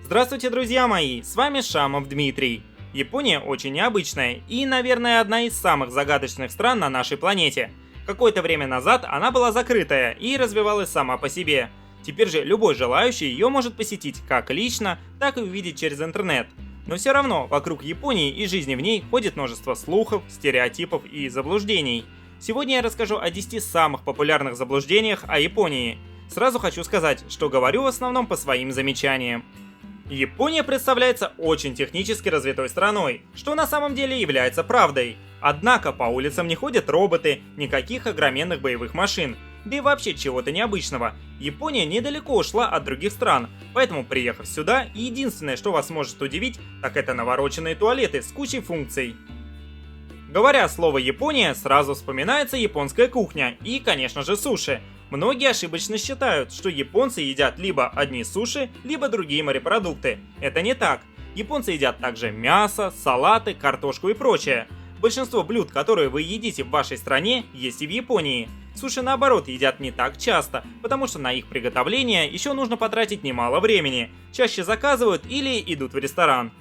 Здравствуйте, друзья мои, с вами Шамов Дмитрий. Япония очень необычная и, наверное, одна из самых загадочных стран на нашей планете. Какое-то время назад она была закрытая и развивалась сама по себе. Теперь же любой желающий ее может посетить как лично, так и увидеть через интернет. Но все равно вокруг Японии и жизни в ней ходит множество слухов, стереотипов и заблуждений. Сегодня я расскажу о 10 самых популярных заблуждениях о Японии. Сразу хочу сказать, что говорю в основном по своим замечаниям. Япония представляется очень технически развитой страной, что на самом деле является правдой. Однако по улицам не ходят роботы, никаких огроменных боевых машин, да и вообще чего-то необычного. Япония недалеко ушла от других стран, поэтому, приехав сюда, единственное, что вас может удивить, так это навороченные туалеты с кучей функций. Говоря слово «Япония», сразу вспоминается японская кухня и, конечно же, суши. Многие ошибочно считают, что японцы едят либо одни суши, либо другие морепродукты. Это не так. Японцы едят также мясо, салаты, картошку и прочее. Большинство блюд, которые вы едите в вашей стране, есть и в Японии. Суши, наоборот, едят не так часто, потому что на их приготовление еще нужно потратить немало времени. Чаще заказывают или идут в ресторан.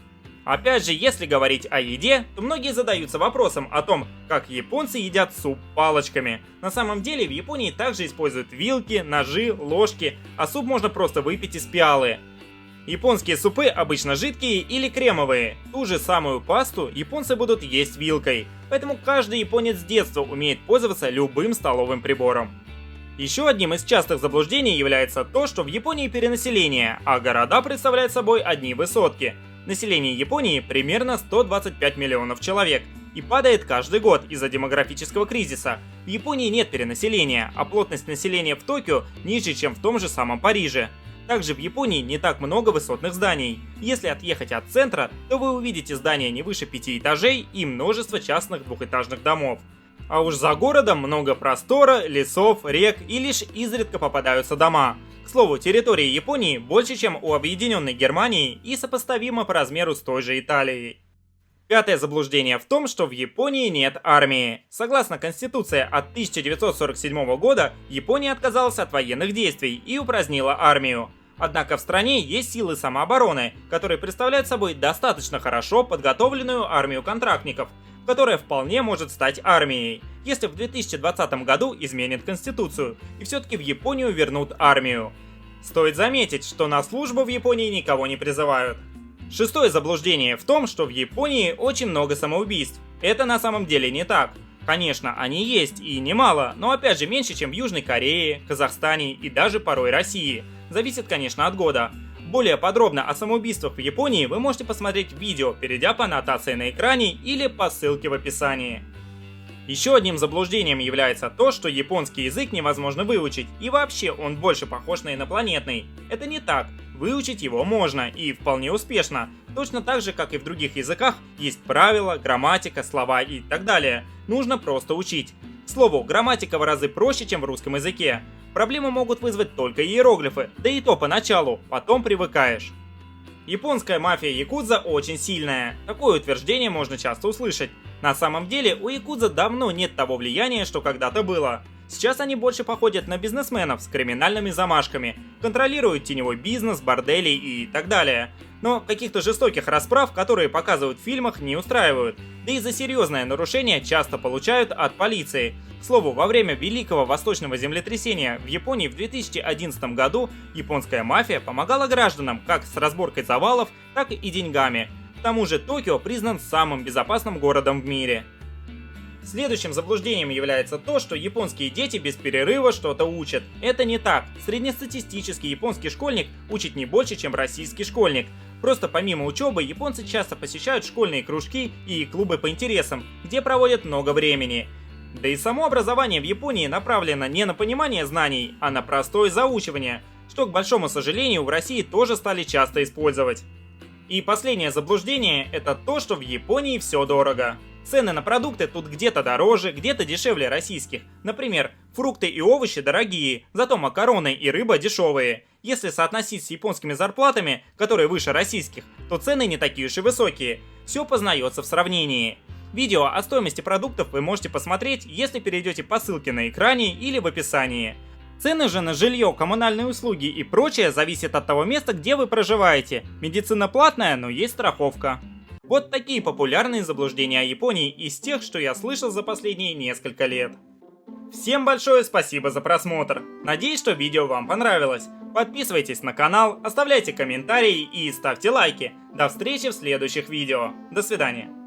Опять же, если говорить о еде, то многие задаются вопросом о том, как японцы едят суп палочками. На самом деле в Японии также используют вилки, ножи, ложки, а суп можно просто выпить из пиалы. Японские супы обычно жидкие или кремовые. Ту же самую пасту японцы будут есть вилкой, поэтому каждый японец с детства умеет пользоваться любым столовым прибором. Еще одним из частых заблуждений является то, что в Японии перенаселение, а города представляют собой одни высотки. Население Японии примерно 125 миллионов человек и падает каждый год из-за демографического кризиса. В Японии нет перенаселения, а плотность населения в Токио ниже, чем в том же самом Париже. Также в Японии не так много высотных зданий. Если отъехать от центра, то вы увидите здания не выше 5 этажей и множество частных двухэтажных домов. А уж за городом много простора, лесов, рек и лишь изредка попадаются дома. К слову, территория Японии больше, чем у Объединенной Германии и сопоставима по размеру с той же Италией. Пятое заблуждение в том, что в Японии нет армии. Согласно Конституции от 1947 года, Япония отказалась от военных действий и упразднила армию. Однако в стране есть силы самообороны, которые представляют собой достаточно хорошо подготовленную армию контрактников, которая вполне может стать армией, если в 2020 году изменят Конституцию и все-таки в Японию вернут армию. Стоит заметить, что на службу в Японии никого не призывают. Шестое заблуждение в том, что в Японии очень много самоубийств. Это на самом деле не так. Конечно, они есть и немало, но опять же меньше, чем в Южной Корее, Казахстане и даже порой России. Зависит, конечно, от года. Более подробно о самоубийствах в Японии вы можете посмотреть видео, перейдя по аннотации на экране или по ссылке в описании. Еще одним заблуждением является то, что японский язык невозможно выучить, и вообще он больше похож на инопланетный. Это не так. Выучить его можно, и вполне успешно. Точно так же, как и в других языках, есть правила, грамматика, слова и так далее. Нужно просто учить. К слову, грамматика в разы проще, чем в русском языке. Проблемы могут вызвать только иероглифы, да и то поначалу, потом привыкаешь. Японская мафия якудза очень сильная. Такое утверждение можно часто услышать. На самом деле у якудза давно нет того влияния, что когда-то было. Сейчас они больше походят на бизнесменов с криминальными замашками, контролируют теневой бизнес, бордели и так далее. Но каких-то жестоких расправ, которые показывают в фильмах, не устраивают. Да и за серьезное нарушение часто получают от полиции. К слову, во время Великого Восточного землетрясения в Японии в 2011 году японская мафия помогала гражданам как с разборкой завалов, так и деньгами. К тому же Токио признан самым безопасным городом в мире. Следующим заблуждением является то, что японские дети без перерыва что-то учат. Это не так. Среднестатистический японский школьник учит не больше, чем российский школьник. Просто помимо учебы, японцы часто посещают школьные кружки и клубы по интересам, где проводят много времени. Да и само образование в Японии направлено не на понимание знаний, а на простое заучивание, что, к большому сожалению, в России тоже стали часто использовать. И последнее заблуждение – это то, что в Японии все дорого. Цены на продукты тут где-то дороже, где-то дешевле российских. Например, фрукты и овощи дорогие, зато макароны и рыба дешевые. Если соотносить с японскими зарплатами, которые выше российских, то цены не такие уж и высокие. Все познается в сравнении. Видео о стоимости продуктов вы можете посмотреть, если перейдете по ссылке на экране или в описании. Цены же на жилье, коммунальные услуги и прочее зависят от того места, где вы проживаете. Медицина платная, но есть страховка. Вот такие популярные заблуждения о Японии из тех, что я слышал за последние несколько лет. Всем большое спасибо за просмотр. Надеюсь, что видео вам понравилось. Подписывайтесь на канал, оставляйте комментарии и ставьте лайки. До встречи в следующих видео. До свидания.